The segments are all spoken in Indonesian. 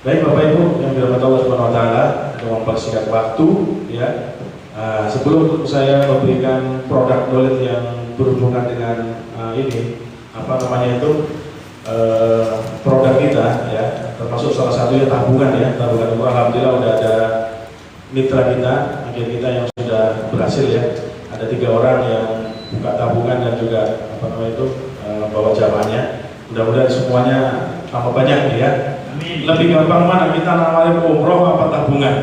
Baik Bapak Ibu yang dirahmati Allah Subhanahu wa taala, untuk mempersingkat waktu ya. Sebelum saya memberikan produk knowledge yang berhubungan dengan ini apa namanya itu produk kita ya, termasuk salah satunya tabungan ya, tabungan umroh. Alhamdulillah udah ada mitra kita, agen kita yang sudah berhasil ya. Ada 3 orang yang buka tabungan dan juga apa namanya itu bawa jamaahnya. Mudah-mudahan semuanya tambah banyak ya. Amin. Lebih gampang mana kita nawarin umroh apa tabungan?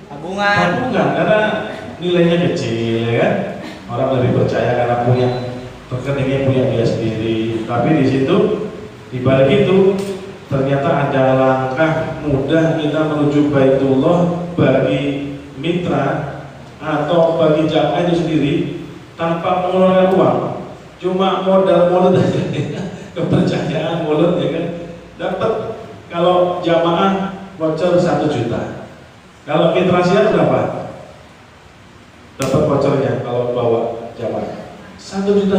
Tabungan karena nilainya kecil ya kan. Orang lebih percaya karena punya rekeningnya punya dia sendiri. Tapi di situ di balik itu ternyata ada langkah mudah kita menuju Baitullah bagi mitra atau bagi jamaah itu sendiri tanpa mengeluarkan uang. Cuma modal mulut aja, kepercayaan mulut ya kan. Dapat kalau jamaah voucher 1 juta. Kalau mitra siar berapa? Dapat vouchernya kalau bawa jamaah 1,5 juta.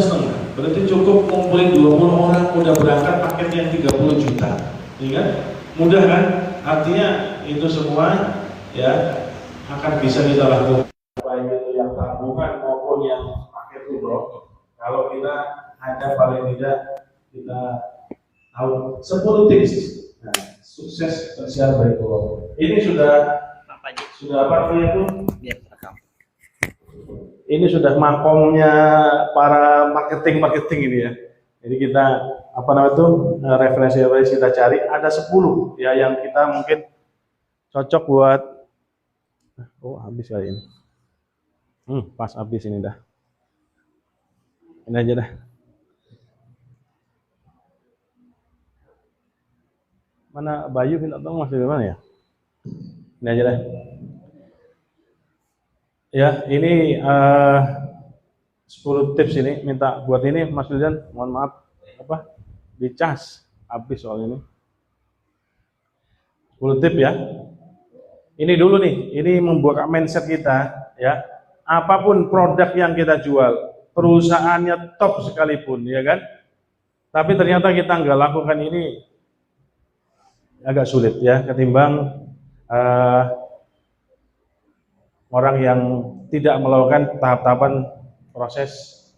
Berarti cukup ngumpulin 20 orang udah berangkat paket yang 30 juta. Ya kan? Mudah kan? Artinya itu semua ya akan bisa kita lakukan baik itu yang tabungan maupun yang paket umroh. Kalau kita ada paling tidak kita tahu 10 tips nah, sukses tersiar Baitullah. Ini sudah apa namanya itu? Ini sudah makomnya para marketing ini ya. Jadi kita apa namanya itu referensi kita cari ada 10 ya yang kita mungkin cocok buat. Oh habis kali ini. Pas habis ini dah. Ini aja dah. Mana Bayu minta tolong masih di mana ya? Ini aja dah. Ya, ini 10 tips ini minta buat ini Mas Wildan, mohon maaf apa? Dicas habis soal ini. 10 tips ya. Ini dulu nih, ini membuka mindset kita ya. Apapun produk yang kita jual, perusahaannya top sekalipun ya kan. Tapi ternyata kita nggak lakukan ini agak sulit ya ketimbang orang yang tidak melakukan tahap-tahapan proses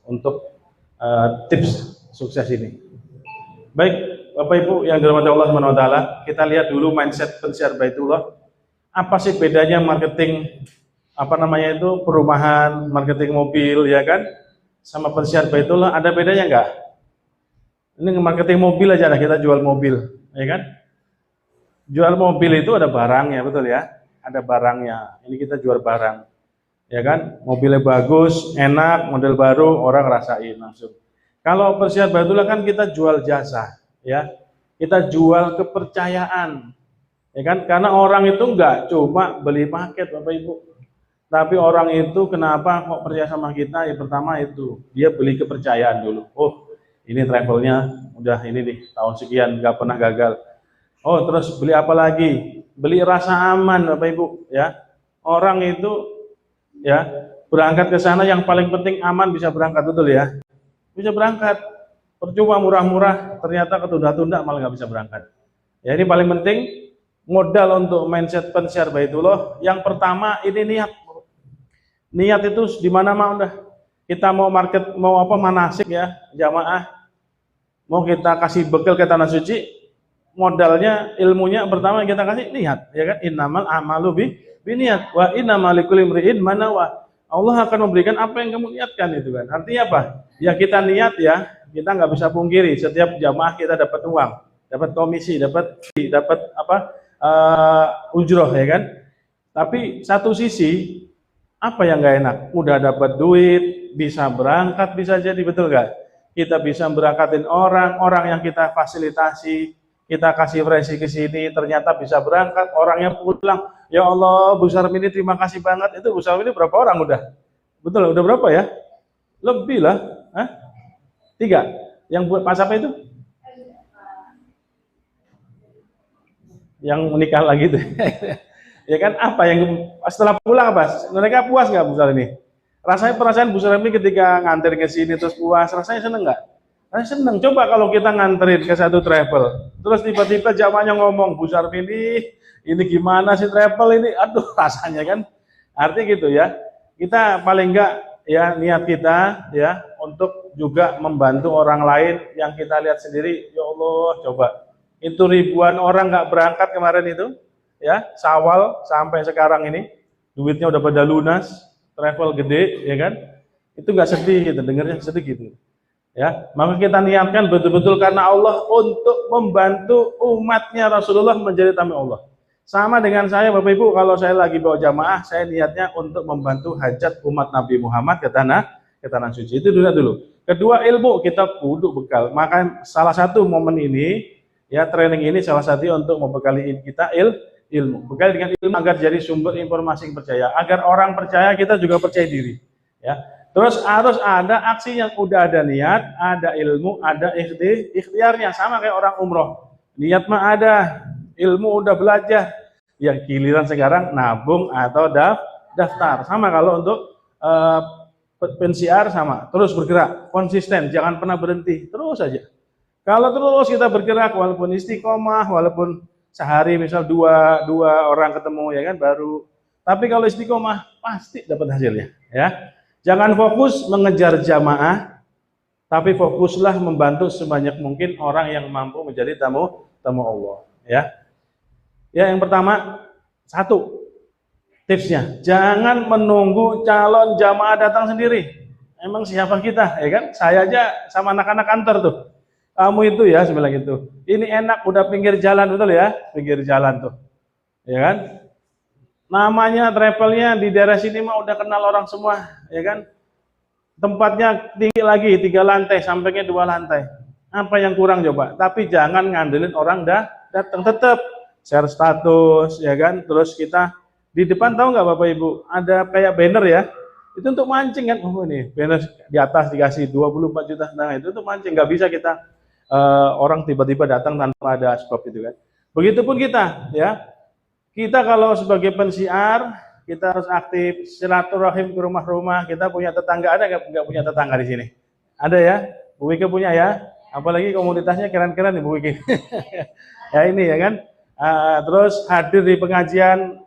untuk tips sukses ini. Baik, Bapak Ibu yang dirahmati Allah Subhanahu wa taala, kita lihat dulu mindset pensiar Baitullah. Apa sih bedanya marketing apa namanya itu perumahan, marketing mobil ya kan, sama pensiar Baitullah ada bedanya enggak? Ini marketing mobil aja lah, kita jual mobil, ya kan? Jual mobil itu ada barangnya, betul ya? Ada barangnya. Ini kita jual barang, ya kan? Mobilnya bagus, enak, model baru, orang rasain langsung. Kalau pensiar Baitullah kan kita jual jasa, ya. Kita jual kepercayaan, ya kan? Karena orang itu enggak cuma beli paket, Bapak Ibu. Tapi orang itu kenapa kok percaya sama kita? Yang pertama itu dia beli kepercayaan dulu. Oh, ini travelnya udah ini nih tahun sekian nggak pernah gagal. Oh, terus beli apa lagi? Beli rasa aman, Bapak Ibu, ya. Orang itu ya berangkat ke sana yang paling penting aman, bisa berangkat, betul ya? Bisa berangkat. Percuma murah-murah ternyata ketunda-tunda malah nggak bisa berangkat. Ya, ini paling penting modal untuk mindset pensiar Baitullah. Yang pertama ini niat. Niat itu di mana-mana udah. Kita mau market, mau apa manasik ya, jamaah. Mau kita kasih bekal ke tanah suci, modalnya, ilmunya pertama kita kasih niat, ya kan? Innamal a'malu biniat wa innamal likulli imri'in ma nawa. Allah akan memberikan apa yang kamu niatkan itu kan. Artinya apa? Ya kita niat ya, kita nggak bisa pungkiri setiap jamaah kita dapat uang, dapat komisi, dapat apa? Ujroh ya kan. Tapi satu sisi apa yang nggak enak? Udah dapat duit, bisa berangkat, bisa jadi, betul nggak? Kita bisa berangkatin orang yang kita fasilitasi, kita kasih fresi ke sini, ternyata bisa berangkat, orangnya pulang. Ya Allah, Bu Sarmini terima kasih banget. Itu Bu Sarmini berapa orang udah? Betul, udah berapa ya? Lebih lah. 3. Yang buat pas apa itu? Yang menikah lagi itu. Ya kan, apa yang setelah pulang apa? Mereka puas nggak Bu Sarmini? Rasanya perasaan Bu Sarmini ketika nganter ke sini terus puas, rasanya seneng nggak? Saya seneng. Coba kalau kita nganterin ke satu travel, terus tiba-tiba jamaahnya ngomong, Bu Sarmini, ini gimana sih travel ini? Aduh, rasanya kan. Artinya gitu ya. Kita paling enggak ya niat kita ya untuk juga membantu orang lain yang kita lihat sendiri. Ya Allah, coba itu ribuan orang nggak berangkat kemarin itu, ya Syawal sampai sekarang ini duitnya udah pada lunas, travel gede, ya kan? Itu nggak sedih gitu, dengernya sedih gitu. Ya, maka kita niatkan betul-betul karena Allah untuk membantu umatnya Rasulullah menjadi tamu Allah. Sama dengan saya, Bapak Ibu, kalau saya lagi bawa jamaah, saya niatnya untuk membantu hajat umat Nabi Muhammad ke tanah suci. Itu dulu. Kedua, ilmu kita kudu bekal. Maka salah satu momen ini, ya training ini salah satu untuk membekali kita ilmu. Bekal dengan ilmu agar jadi sumber informasi yang percaya. Agar orang percaya, kita juga percaya diri. Ya. Terus harus ada aksi yang udah ada niat, ada ilmu, ada ikhtiarnya. Sama kayak orang umroh. Niat mah ada, ilmu udah belajar. Yang giliran sekarang nabung atau daftar. Sama kalau untuk pensiar sama. Terus bergerak, konsisten, jangan pernah berhenti. Terus aja. Kalau terus kita bergerak, walaupun istiqomah, walaupun sehari misal dua orang ketemu ya kan baru. Tapi kalau istiqomah pasti dapat hasilnya. Ya. Jangan fokus mengejar jamaah, tapi fokuslah membantu sebanyak mungkin orang yang mampu menjadi tamu Allah. Ya, yang pertama, satu tipsnya, jangan menunggu calon jamaah datang sendiri. Emang siapa kita, ya kan? Saya aja sama anak-anak kantor tuh. Kamu itu ya, saya bilang gitu. Ini enak, udah pinggir jalan betul ya, pinggir jalan tuh, ya kan? Namanya travelnya di daerah sini mah udah kenal orang semua, ya kan? Tempatnya tinggi lagi, 3 lantai, sampingnya 2 lantai. Apa yang kurang coba? Tapi jangan ngandelin orang datang, tetap share status, ya kan? Terus kita di depan tahu nggak Bapak Ibu? Ada kayak banner ya. Itu untuk mancing kan? Oh ini banner di atas dikasih 24 juta. Nah itu untuk mancing. Nggak bisa kita orang tiba-tiba datang tanpa ada sebab itu kan. Begitupun kita, ya. Kita kalau sebagai pensiar, kita harus aktif silaturahim ke rumah-rumah. Kita punya tetangga, ada nggak punya tetangga di sini? Ada ya? Bu Wike punya ya? Apalagi komunitasnya keren-keren nih Bu Wike. Ya ini ya kan? Terus hadir di pengajian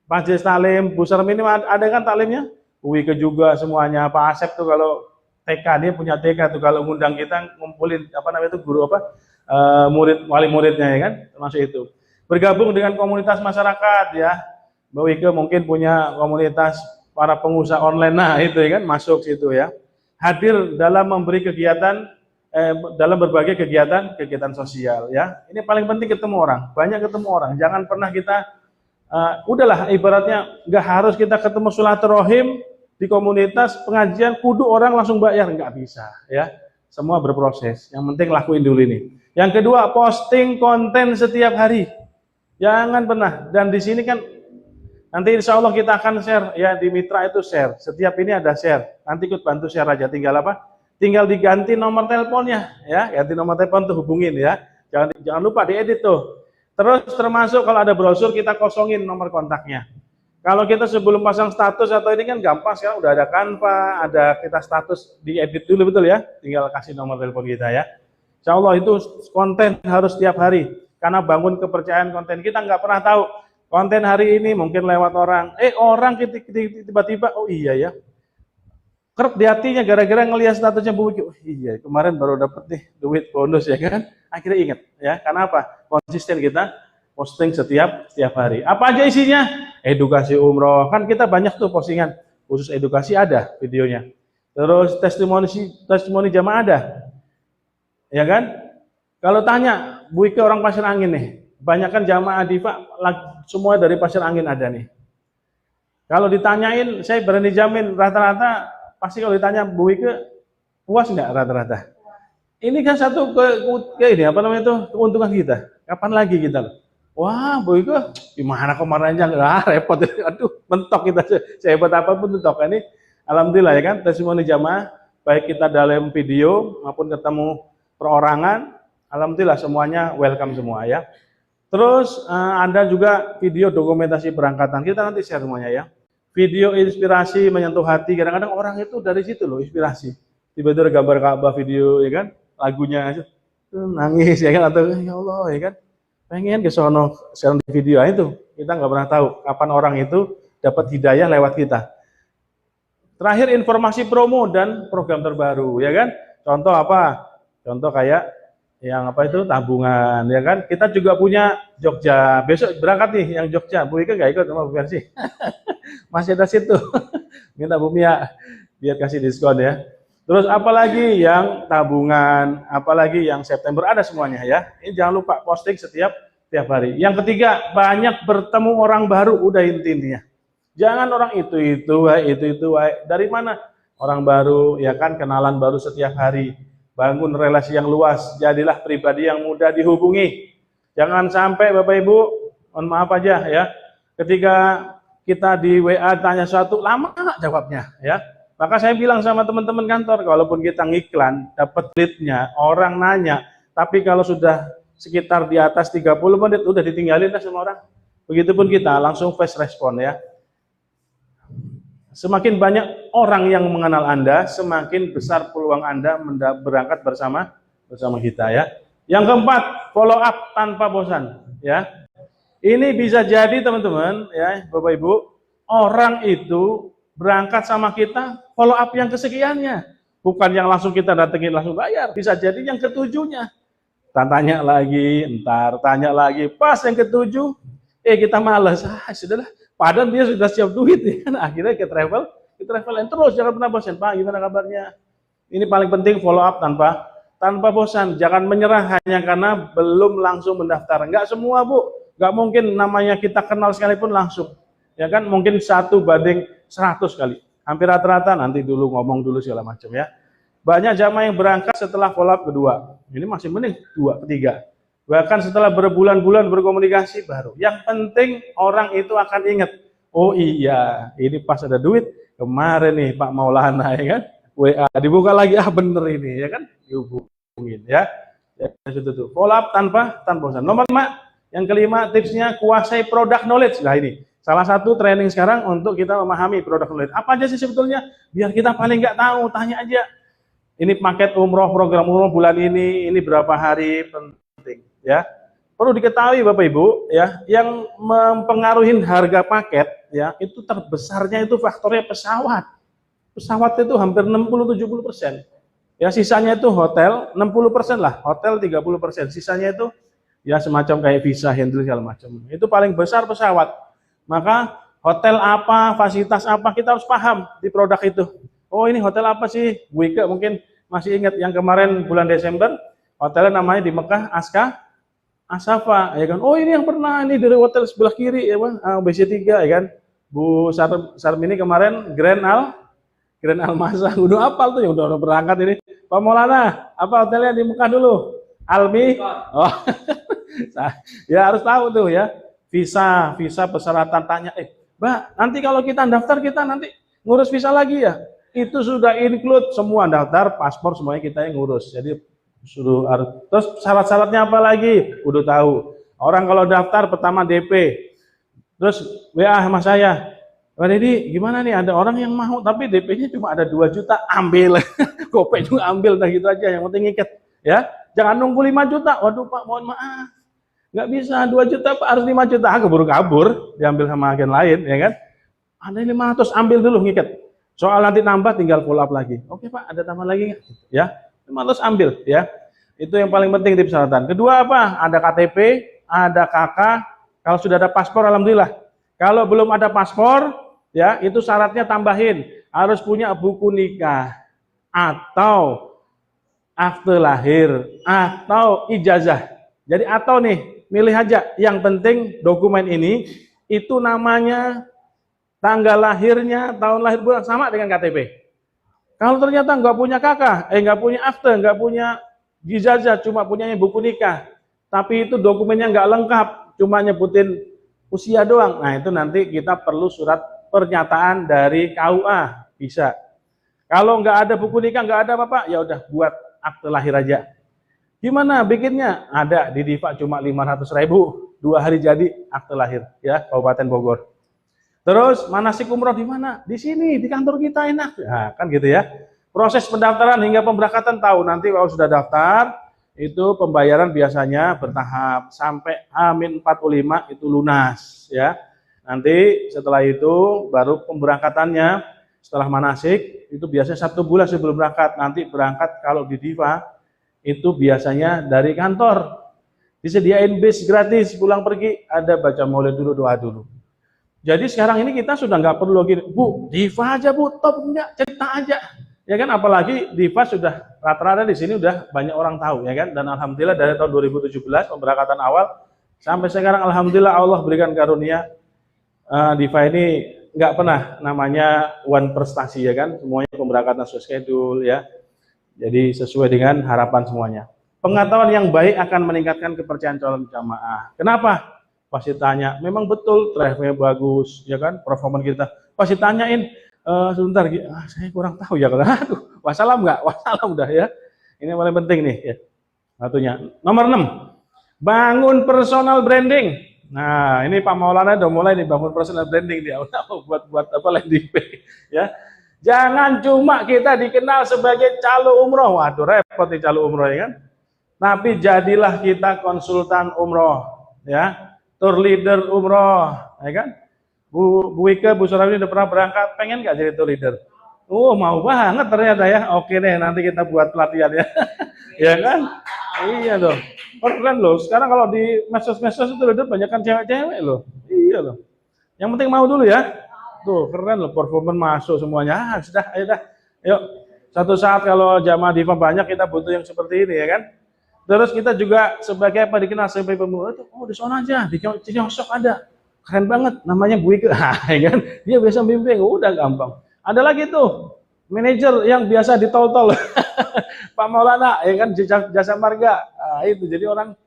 majelis taklim, Bu Sarmini ada kan taklimnya? Bu Wike juga semuanya. Pak Asep tuh kalau TK, dia punya TK tuh kalau ngundang kita ngumpulin apa namanya itu guru apa? Murid wali muridnya ya kan? Termasuk itu. Bergabung dengan komunitas masyarakat ya. Mbak Wike mungkin punya komunitas para pengusaha online, nah itu ya kan masuk situ ya. Hadir dalam memberi kegiatan, dalam berbagai kegiatan sosial ya. Ini paling penting ketemu orang, banyak ketemu orang. Jangan pernah kita, udahlah ibaratnya nggak harus kita ketemu silaturahim di komunitas pengajian, kudu orang langsung bayar, nggak bisa ya. Semua berproses. Yang penting lakuin dulu ini. Yang kedua, posting konten setiap hari. Jangan pernah. Dan di sini kan nanti insya Allah kita akan share ya di mitra itu share. Setiap ini ada share. Nanti ikut bantu share aja. Tinggal apa? Tinggal diganti nomor teleponnya ya. Ganti nomor telepon tuh hubungin ya. Jangan lupa diedit tuh. Terus termasuk kalau ada brosur kita kosongin nomor kontaknya. Kalau kita sebelum pasang status atau ini kan gampang sekarang udah ada Canva, ada kita status diedit dulu betul ya. Tinggal kasih nomor telepon kita ya. Insya Allah itu konten harus setiap hari. Karena bangun kepercayaan konten, kita nggak pernah tahu konten hari ini mungkin lewat orang, orang tiba-tiba, oh iya ya, kerap di hatinya gara-gara ngelihat statusnya Bu Wike, oh iya kemarin baru dapat nih duit bonus ya kan, akhirnya ingat ya, karena apa? Konsisten kita posting setiap hari. Apa aja isinya? Edukasi umroh, kan kita banyak tuh postingan khusus edukasi ada videonya, terus testimoni jamaah ada, ya kan? Kalau tanya, Bu Wike orang Pasir Angin nih, kebanyakan jamaah Diva semua dari Pasir Angin ada nih. Kalau ditanyain, saya berani jamin rata-rata pasti kalau ditanya Bu Wike puas nggak rata-rata. Ini kan satu ini apa namanya itu keuntungan kita. Kapan lagi kita loh? Wah Bu Wike gimana kemarin aja repot, aduh mentok kita sehebat apapun mentok. Ini alhamdulillah ya kan testimoni jamaah baik kita dalam video maupun ketemu perorangan. Alhamdulillah semuanya welcome semua ya. Terus ada juga video dokumentasi berangkatan. Kita nanti share semuanya ya. Video inspirasi menyentuh hati. Kadang-kadang orang itu dari situ loh inspirasi. Tiba-tiba gambar Ka'bah video ya kan. lagunya nangis ya kan, atau ya Allah ya kan, pengen ke sono share di video itu. Kita nggak pernah tahu kapan orang itu dapat hidayah lewat kita. Terakhir informasi promo dan program terbaru ya kan. Contoh apa? Contoh kayak yang apa itu tabungan ya kan. Kita juga punya Jogja. Besok berangkat nih yang Jogja. Bu Ika nggak ikut sama Bu Versi. Masih ada situ. Minta Bu Mia biar kasih diskon ya. Terus apalagi yang tabungan, apalagi yang September, ada semuanya ya. Ini jangan lupa posting setiap hari. Yang ketiga, banyak bertemu orang baru, udah intinya. Jangan orang itu, dari mana? Orang baru, ya kan, kenalan baru setiap hari. Bangun relasi yang luas, jadilah pribadi yang mudah dihubungi. Jangan sampai Bapak Ibu, mohon maaf aja ya, ketika kita di WA tanya sesuatu, lama nggak jawabnya ya. Maka saya bilang sama teman-teman kantor, walaupun kita ngiklan, dapat lead-nya, orang nanya, tapi kalau sudah sekitar di atas 30 menit, udah ditinggalin dah sama orang. Begitupun kita, langsung fast respon ya. Semakin banyak orang yang mengenal Anda, semakin besar peluang Anda berangkat bersama kita ya. Yang keempat, follow up tanpa bosan ya. Ini bisa jadi teman-teman ya, Bapak Ibu, orang itu berangkat sama kita, follow up yang kesekiannya. Bukan yang langsung kita datengin langsung bayar. Bisa jadi yang ketujuhnya. Tanya lagi, ntar tanya lagi. Pas yang ketujuh, kita malas. Sudahlah. Padahal dia sudah siap duit. Ya. Akhirnya kita travel terus. Jangan pernah bosan. Pak, gimana kabarnya? Ini paling penting follow up tanpa bosan. Jangan menyerah hanya karena belum langsung mendaftar. Enggak semua, Bu. Enggak mungkin namanya kita kenal sekalipun langsung. Ya kan, mungkin 1:100 kali. Hampir rata-rata nanti dulu ngomong dulu segala macam ya. Banyak jamaah yang berangkat setelah follow up kedua. Ini masih mending 2, 3. Bahkan setelah berbulan-bulan berkomunikasi baru. Yang penting orang itu akan ingat. Oh iya, ini pas ada duit kemarin nih Pak Maulana ya kan. WA dibuka lagi, bener ini ya kan. Dihubungin ya. Itu follow up tanpa bosan. Nomor 5, yang kelima tipsnya kuasai product knowledge. Nah ini salah satu training sekarang untuk kita memahami produk knowledge. Apa aja sih sebetulnya? Biar kita paling nggak tahu, tanya aja. Ini paket umroh, program umroh bulan ini berapa hari, penting ya. Perlu diketahui Bapak Ibu ya, yang mempengaruhi harga paket ya, itu terbesarnya itu faktornya pesawat. Pesawat itu hampir 60-70%. Ya sisanya itu hotel 60% lah, hotel 30%. Sisanya itu ya semacam kayak visa, handle segala macam. Itu paling besar pesawat. Maka hotel apa, fasilitas apa, kita harus paham di produk itu. Oh ini hotel apa sih? Bu Ika mungkin masih ingat yang kemarin bulan Desember, hotelnya namanya di Mekah, Asafa, ya kan? Oh ini yang pernah, ini dari hotel sebelah kiri, ya Bang, BC3, ya kan? Bu Sarmini kemarin Grand Almasa, udah apal tuh, ya udah berangkat ini. Pak Maulana, apa hotelnya di Mekah dulu? Almi, oh, ya harus tahu tuh ya. Visa persyaratan tanya, Mbak, nanti kalau kita daftar kita nanti ngurus visa lagi ya? Itu sudah include semua daftar, paspor semuanya kita yang ngurus. Jadi suruh terus syarat-syaratnya apa lagi? Udah tahu. Orang kalau daftar pertama DP. Terus WA sama saya. Pak Deddy, gimana nih ada orang yang mau tapi DP-nya cuma ada 2 juta, ambil. Gopay juga ambil, nah gitu aja, yang penting ikat ya. Jangan nunggu 5 juta. Waduh Pak, mohon maaf. Nggak bisa 2 juta Pak, harus 5 juta. Keburu-kabur diambil sama agen lain ya kan. Ada 500, ambil dulu ngikat. Soal nanti nambah tinggal follow up lagi. Oke Pak, ada tambah lagi ya. 500 ambil ya. Itu yang paling penting tips syaratan. Kedua apa? Ada KTP, ada KK. Kalau sudah ada paspor alhamdulillah. Kalau belum ada paspor ya, itu syaratnya tambahin. Harus punya buku nikah atau akte lahir atau ijazah. Jadi atau nih, milih aja. Yang penting dokumen ini itu namanya tanggal lahirnya, tahun lahir bulan sama dengan KTP. Kalau ternyata nggak punya kakak, nggak punya akte, nggak punya ijazah, cuma punyanya buku nikah, tapi itu dokumennya nggak lengkap, cuma nyebutin usia doang. Nah itu nanti kita perlu surat pernyataan dari KUA, bisa. Kalau nggak ada buku nikah, nggak ada apa-apa, ya udah buat akte lahir aja. Gimana bikinnya? Ada di Diva cuma 500.000, 2 hari jadi akte lahir ya, Kabupaten Bogor. Terus manasik umroh di mana? Di sini, di kantor kita enak. Nah, kan gitu ya. Proses pendaftaran hingga pemberangkatan tahu, nanti kalau sudah daftar, itu pembayaran biasanya bertahap sampai H-45 itu lunas ya. Nanti setelah itu baru pemberangkatannya setelah manasik itu biasanya 1 bulan sebelum berangkat. Nanti berangkat kalau di Diva itu biasanya dari kantor. Disediain bis gratis pulang pergi, ada baca maulid dulu, doa dulu. Jadi sekarang ini kita sudah nggak perlu lagi, Bu, Diva aja Bu, top enggak, cerita aja. Ya kan, apalagi Diva sudah rata-rata di sini udah banyak orang tahu ya kan. Dan alhamdulillah dari tahun 2017 pemberangkatan awal sampai sekarang alhamdulillah Allah berikan karunia Diva ini nggak pernah namanya one prestasi ya kan. Semuanya pemberangkatan sesuai schedule ya. Jadi sesuai dengan harapan semuanya. Pengetahuan yang baik akan meningkatkan kepercayaan calon jamaah. Kenapa? Pasti tanya, memang betul travelnya bagus ya kan, performa kita. Pasti tanyain, sebentar, saya kurang tahu ya. Aduh, wassalam nggak? Wassalam udah ya. Ini yang paling penting nih ya. Satunya. Nomor 6, bangun personal branding. Nah, ini Pak Maulana udah mulai nih bangun personal branding dia. Udah buat apa landing page ya. Jangan cuma kita dikenal sebagai calo umroh. Waduh, repot nih calo umroh ya kan. Tapi jadilah kita konsultan umroh ya. Tour leader umroh, ya kan? Bu Ike, Bu Surawi udah pernah berangkat, pengen nggak jadi tour leader? Oh, mau banget ternyata ya. Oke deh, nanti kita buat pelatihan ya. Ya kan? Iya loh. Keren loh. Sekarang kalau di medsos-medsos itu udah banyak kan cewek-cewek loh. Iya loh. Yang penting mau dulu ya. Tuh, keren loh, performa masuk semuanya. Sudah, ayo dah. Yuk. Satu saat kalau jamaah Diva banyak, kita butuh yang seperti ini ya kan? Terus kita juga sebagai apa dikenal sebagai pemula, oh di sana aja, di Cinyosok ada, keren banget, namanya Bu Ike, ya kan? Dia biasa bimbing, udah gampang. Ada lagi tuh manajer yang biasa ditol-tol, Pak Maulana, ya kan, jasa marga, itu jadi orang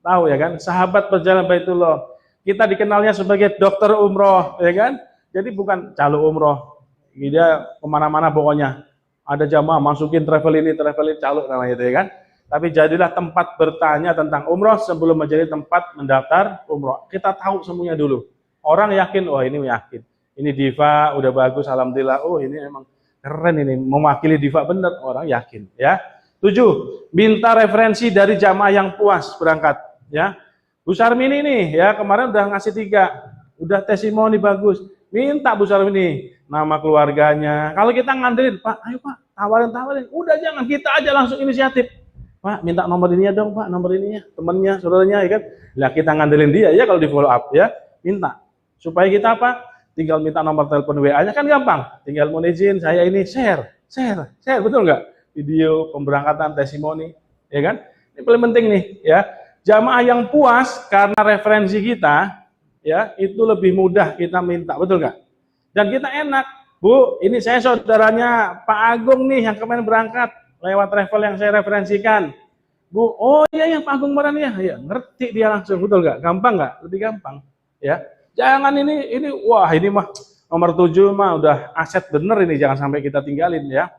tahu ya kan, sahabat perjalanan Baitullah. Kita dikenalnya sebagai dokter umroh, ya kan? Jadi bukan calo umroh, dia kemana-mana pokoknya. Ada jamaah masukin travel ini calo namanya itu ya kan? Tapi jadilah tempat bertanya tentang umroh sebelum menjadi tempat mendaftar umroh. Kita tahu semuanya dulu. Orang yakin, oh ini yakin. Ini Diva udah bagus, alhamdulillah. Oh ini emang keren ini, mewakili Diva bener. Orang yakin, ya. 7. Minta referensi dari jamaah yang puas berangkat, ya. Bu Sarmini nih, ya kemarin udah ngasih 3, udah testimoni bagus. Minta Bu Sarmini nama keluarganya. Kalau kita ngandelin, Pak, ayo Pak, tawarin. Udah jangan, kita aja langsung inisiatif. Pak, minta nomor ininya dong, Pak, nomor ininya, temannya, saudaranya, ya kan? Lah kita ngandelin dia ya kalau di follow up ya, minta. Supaya kita apa? Tinggal minta nomor telepon WA-nya kan gampang. Tinggal mau izin, saya ini share, betul nggak? Video pemberangkatan, testimoni, ya kan? Ini paling penting nih, ya. Jamaah yang puas karena referensi kita, ya, itu lebih mudah kita minta, betul nggak? Dan kita enak, Bu, ini saya saudaranya Pak Agung nih yang kemarin berangkat lewat travel yang saya referensikan. Bu, oh iya yang Pak Agung Moran ya, ngerti dia langsung, betul nggak? Gampang nggak? Lebih gampang, ya. Jangan ini, wah ini mah nomor 7 mah udah aset bener ini, jangan sampai kita tinggalin ya.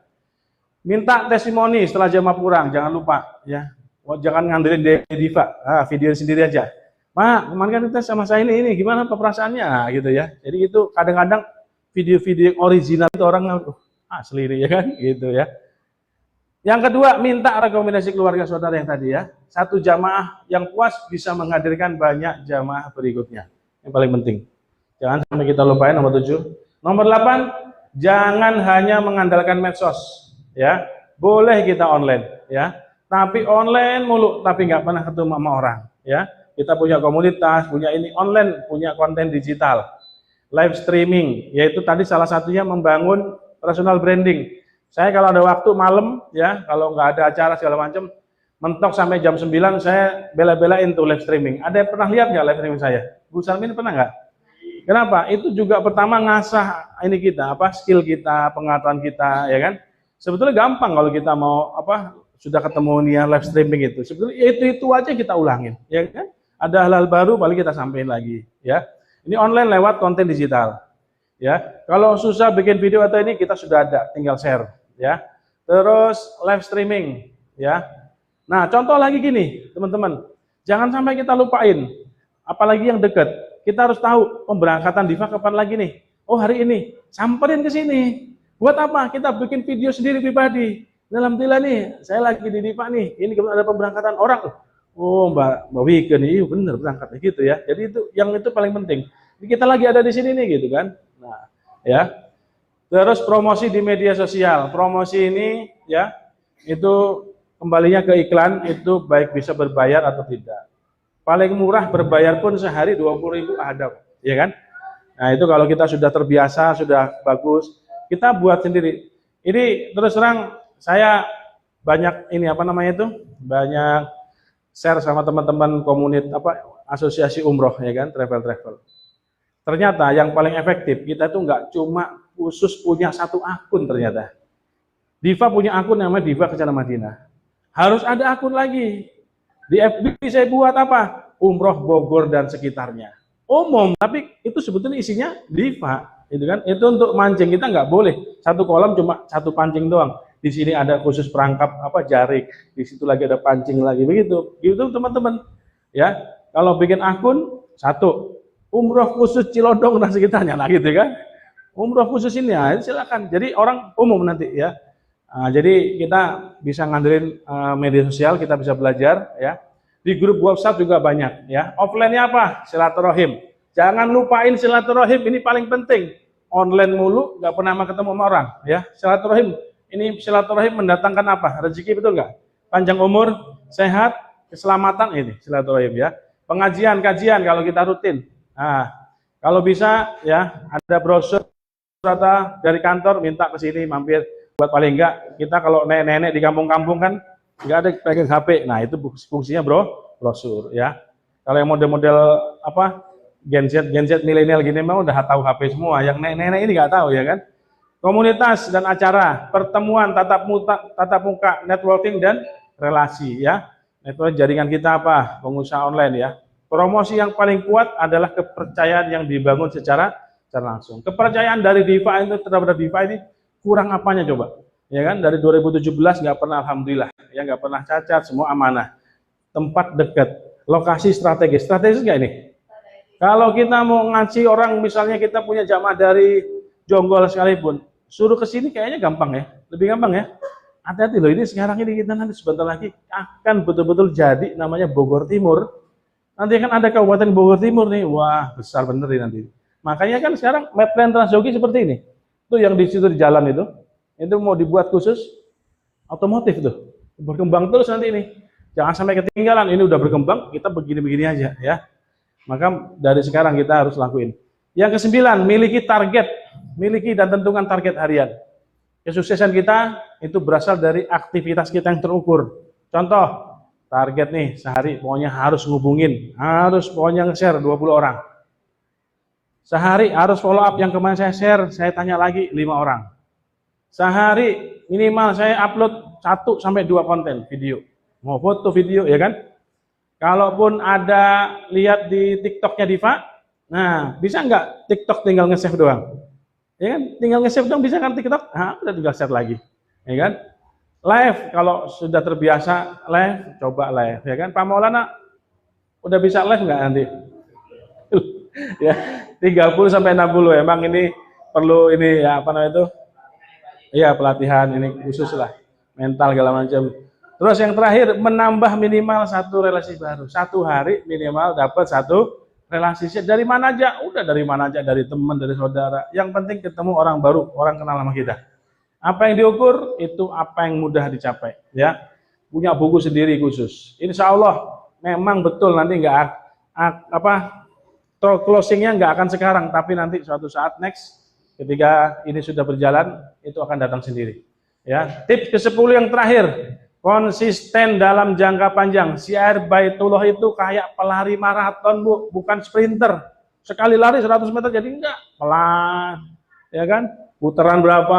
Minta testimoni setelah jamaah pulang, jangan lupa ya. Jangan ngandelin Diva, video sendiri aja. Mak, kemarin kan kita sama saya ini gimana perasaannya, gitu ya. Jadi itu kadang-kadang video-video yang original itu orang asli ini ya kan, gitu ya. Yang kedua, minta rekomendasi keluarga saudara yang tadi ya. Satu jamaah yang puas bisa menghadirkan banyak jamaah berikutnya. Yang paling penting. Jangan sampai kita lupain nomor 7. Nomor 8, jangan hanya mengandalkan medsos. Ya, boleh kita online. Ya, tapi online mulu, tapi nggak pernah ketemu sama orang. Ya, kita punya komunitas, punya ini online, punya konten digital, live streaming. Yaitu tadi salah satunya membangun personal branding. Saya kalau ada waktu malam, ya, kalau nggak ada acara segala macam, mentok sampai jam 9, saya bela-belain tuh live streaming. Ada yang pernah lihat nggak live streaming saya? Bu Salmin pernah nggak? Kenapa? Itu juga pertama ngasah ini kita, skill kita, pengetahuan kita, ya kan? Sebetulnya gampang kalau kita mau sudah ketemu nih live streaming itu. Sebetulnya itu aja kita ulangin, ya kan? Ada hal-hal baru paling kita sampaikan lagi, ya. Ini online lewat konten digital. Ya, kalau susah bikin video atau ini kita sudah ada, tinggal share, ya. Terus live streaming, ya. Nah, contoh lagi gini, teman-teman, jangan sampai kita lupain, apalagi yang dekat. Kita harus tahu pemberangkatan Diva kapan lagi nih. Oh hari ini, samperin ke sini. Buat apa? Kita bikin video sendiri pribadi. Alhamdulillah nih, saya lagi di Diva nih. Ini kemudian ada pemberangkatan orang. Oh, Mbak Wike nih, bener berangkat gitu ya. Jadi itu paling penting. Kita lagi ada di sini nih gitu kan. Nah, ya. Terus promosi di media sosial. Promosi ini ya, itu kembalinya ke iklan, itu baik bisa berbayar atau tidak. Paling murah berbayar pun sehari 20.000 ada, ya kan? Nah, itu kalau kita sudah terbiasa, sudah bagus, kita buat sendiri. Ini terus terang saya banyak ini apa namanya itu? Banyak share sama teman-teman komunitas asosiasi umroh ya kan, travel. Ternyata yang paling efektif kita tuh nggak cuma khusus punya satu akun ternyata. Diva punya akun namanya Diva Kencana Madinah. Harus ada akun lagi. Di FB saya buat apa? Umroh Bogor dan sekitarnya. Umum, tapi itu sebetulnya isinya Diva, itu kan? Itu untuk mancing, kita nggak boleh satu kolam cuma satu pancing doang. Di sini ada khusus perangkap jaring, di situ lagi ada pancing lagi begitu. Gitu teman-teman. Ya, kalau bikin akun satu umroh khusus Cilodong dan sekitarnya, nah gitu kan? Umroh khusus ini ya, silakan. Jadi orang umum nanti ya. Nah, jadi kita bisa ngandelin media sosial, kita bisa belajar ya. Di grup WhatsApp juga banyak ya. Offline-nya apa? Silaturahim. Jangan lupain silaturahim, ini paling penting. Online mulu, nggak pernah ketemu sama orang ya. Silaturahim. Ini silaturahim mendatangkan apa? Rezeki, betul nggak? Panjang umur, sehat, keselamatan, ini silaturahim ya. Pengajian, kajian kalau kita rutin. Nah, kalau bisa ya ada brosur dari kantor minta ke sini mampir, buat paling enggak kita kalau nenek-nenek di kampung-kampung kan enggak ada pegang HP. Nah, itu fungsinya brosur ya. Kalau yang model-model Gen Z milenial gini memang udah tahu HP semua. Yang nenek-nenek ini enggak tahu ya kan. Komunitas dan acara, pertemuan tatap muka, networking dan relasi ya. Network jaringan kita apa? Pengusaha online ya. Promosi yang paling kuat adalah kepercayaan yang dibangun secara langsung. Kepercayaan dari Diva itu terhadap Diva ini kurang apanya coba? Ya kan, dari 2017 nggak pernah, alhamdulillah, ya nggak pernah cacat, semua amanah. Tempat dekat, lokasi strategis nggak ini? Kalau kita mau ngasih orang, misalnya kita punya jamaah dari Jonggol sekalipun, suruh ke sini kayaknya gampang ya, lebih gampang ya. Hati-hati loh, ini sekarang ini kita nanti sebentar lagi akan betul-betul jadi namanya Bogor Timur. Nanti kan ada Kabupaten Bogor Timur nih, wah besar bener nih nanti. Makanya kan sekarang map plan Transyogi seperti ini. Itu yang di situ di jalan itu mau dibuat khusus otomotif tuh. Berkembang terus nanti ini. Jangan sampai ketinggalan, ini udah berkembang, kita begini-begini aja ya. Maka dari sekarang kita harus lakuin. Yang ke-9, miliki dan tentukan target harian. Kesuksesan kita itu berasal dari aktivitas kita yang terukur. Contoh, target nih sehari pokoknya harus ngubungin, harus pokoknya nge-share 20 orang. Sehari harus follow up yang kemarin saya share, saya tanya lagi 5 orang. Sehari minimal saya upload 1 sampai 2 konten video. Mau foto video ya kan? Kalaupun ada lihat di TikToknya Diva, nah bisa nggak TikTok tinggal nge-save doang? Ya kan? Tinggal nge-save doang bisa kan TikTok? Nah, udah tinggal share lagi. Ya kan? Live, kalau sudah terbiasa live, coba live. Ya kan? Pak Maulana udah bisa live nggak nanti? Ya, 30 sampai 60 emang ini perlu ini ya apa namanya itu? Iya, pelatihan ini khusus lah. Mental segala macam. Terus yang terakhir, menambah minimal 1 relasi baru. 1 hari minimal dapat 1 relasi. Dari mana aja? Udah dari mana aja, dari teman, dari saudara. Yang penting ketemu orang baru, orang kenal sama kita. Apa yang diukur itu apa yang mudah dicapai, ya. Punya buku sendiri khusus. Insya Allah memang betul nanti nggak closingnya nggak akan sekarang, tapi nanti suatu saat next ketika ini sudah berjalan itu akan datang sendiri. Ya, tips ke-10 yang terakhir, konsisten dalam jangka panjang. Syiar Baitullah itu kayak pelari maraton, Bu, bukan sprinter. Sekali lari 100 meter jadi enggak, pelan. Ya kan? Putaran berapa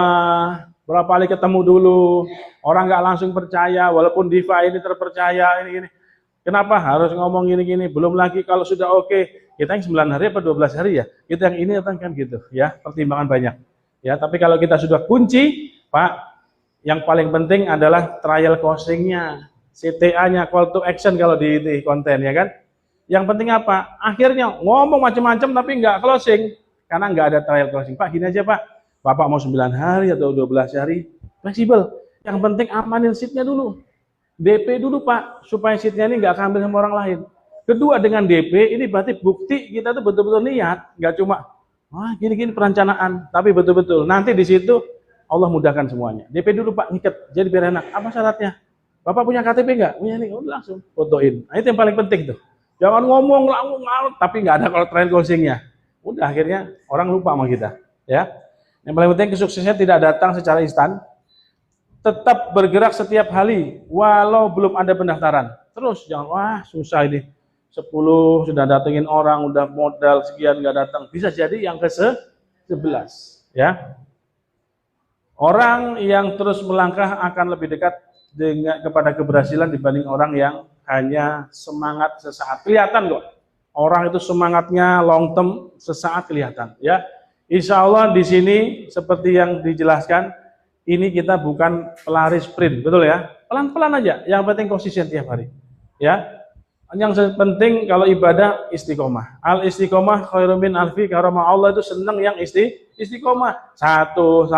kali ketemu dulu. Orang nggak langsung percaya, walaupun Diva ini terpercaya ini. Kenapa harus ngomong gini-gini? Belum lagi kalau sudah oke, kita yang 9 hari apa 12 hari ya. Kita yang ini kan gitu ya, pertimbangan banyak. Ya, tapi kalau kita sudah kunci, Pak, yang paling penting adalah trial closing-nya, CTA-nya, call to action kalau di konten ya kan. Yang penting apa? Akhirnya ngomong macam-macam tapi nggak closing karena nggak ada trial closing. Pak, gini aja Pak, Bapak mau 9 hari atau 12 hari, fleksibel. Yang penting amanin seatnya dulu. DP dulu Pak, supaya seatnya ini nggak ambil sama orang lain. Kedua, dengan DP ini berarti bukti kita tuh betul-betul niat, nggak cuma gini-gini perencanaan, tapi betul-betul nanti di situ Allah mudahkan semuanya. DP dulu Pak, ngikat, jadi biar enak. Apa syaratnya? Bapak punya KTP nggak? Punya nih, udah langsung fotoin. Nah, itu yang paling penting tuh. Jangan ngomong langsung tapi nggak ada kalau trial closingnya. Udah akhirnya orang lupa sama kita. Ya, yang paling penting kesuksesan tidak datang secara instan. Tetap bergerak setiap hari, walau belum ada pendaftaran. Terus jangan susah ini. 10 sudah datengin orang, udah modal sekian nggak datang. Bisa jadi yang ke-11. Ya, orang yang terus melangkah akan lebih dekat kepada keberhasilan dibanding orang yang hanya semangat sesaat. Kelihatan kok. Orang itu semangatnya long term, sesaat kelihatan. Ya, insya Allah di sini seperti yang dijelaskan, ini kita bukan pelari sprint, betul ya? Pelan-pelan aja. Yang penting konsisten tiap hari. Ya, yang penting kalau ibadah istiqomah. Al istiqomah khairum min alfi karamah. Allah itu senang yang istiqomah. Satu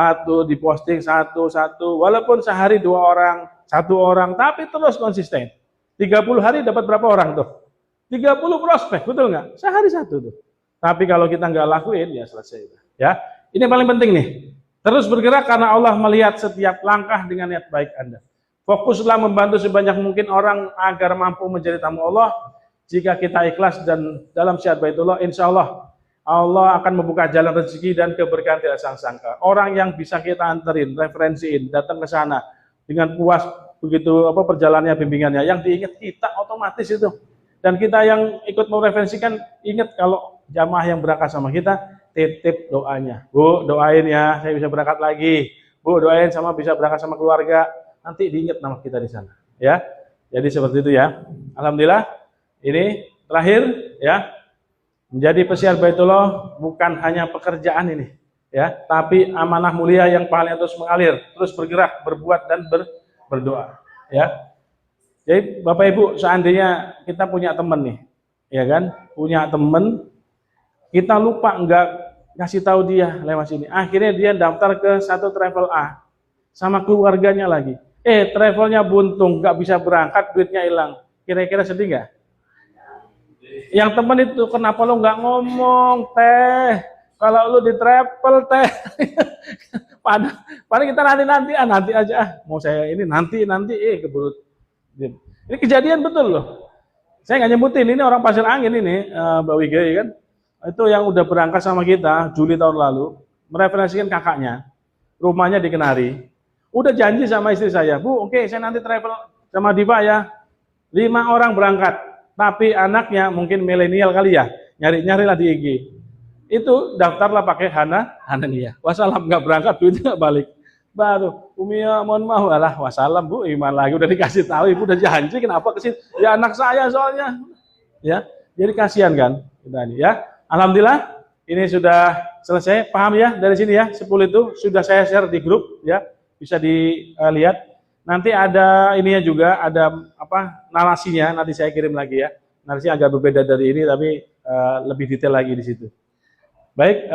diposting satu. Walaupun sehari 2 orang, 1 orang, tapi terus konsisten. 30 hari dapat berapa orang tuh? 30 prospek, betul nggak? Sehari 1 tuh. Tapi kalau kita nggak lakuin, ya selesai. Ya, ini yang paling penting nih. Terus bergerak karena Allah melihat setiap langkah dengan niat baik Anda. Fokuslah membantu sebanyak mungkin orang agar mampu menjadi tamu Allah. Jika kita ikhlas dan dalam syiar Baitullah, insya Allah Allah akan membuka jalan rezeki dan keberkahan tidak sangka. Orang yang bisa kita anterin, referensiin, datang ke sana dengan puas begitu perjalanannya, bimbingannya, yang diingat kita otomatis itu. Dan kita yang ikut mereferensikan, ingat kalau jamaah yang berangkat sama kita, titip doanya. Bu, doain ya, saya bisa berangkat lagi. Bu, doain sama bisa berangkat sama keluarga. Nanti diingat nama kita di sana. Ya, jadi seperti itu ya. Alhamdulillah, ini terakhir ya. Menjadi pesiar Baitullah bukan hanya pekerjaan ini, ya, tapi amanah mulia yang pahalanya terus mengalir, terus bergerak, berbuat dan berdoa. Ya. Jadi Bapak Ibu, seandainya kita punya teman nih, ya kan, punya teman, kita lupa nggak kasih tahu dia lewat sini. Akhirnya dia daftar ke satu travel A sama keluarganya lagi. Travelnya buntung, nggak bisa berangkat, duitnya hilang. Kira-kira sedih nggak? Yang teman itu, kenapa lo nggak ngomong, Teh? Kalau lo di travel, Teh. Padahal kita nanti aja. Mau saya ini nanti keburu. Ini kejadian betul loh. Saya nggak nyebutin, ini orang Pasir Angin ini, Mbak Wige kan. Itu yang udah berangkat sama kita Juli tahun lalu, mereferensikan kakaknya, rumahnya di Kenari. Udah janji sama istri saya, Bu, oke, saya nanti travel sama Diva ya. 5 orang berangkat, tapi anaknya mungkin milenial kali ya, nyari-nyarilah di IG. Itu daftarlah pakai Hanania. Wassalam, nggak berangkat, duitnya nggak balik. Baru, Umia, mohon maaf, alah, wassalam Bu, iman lagi, udah dikasih tahu, Ibu udah janji, kenapa kesini? Ya anak saya soalnya. Ya, jadi kasihan kan, kita ini ya. Alhamdulillah, ini sudah selesai, paham ya dari sini ya, 10 itu sudah saya share di grup ya, bisa dilihat. Nanti ada ininya juga, ada narasinya, nanti saya kirim lagi ya. Narasinya agak berbeda dari ini, tapi lebih detail lagi di situ. Baik.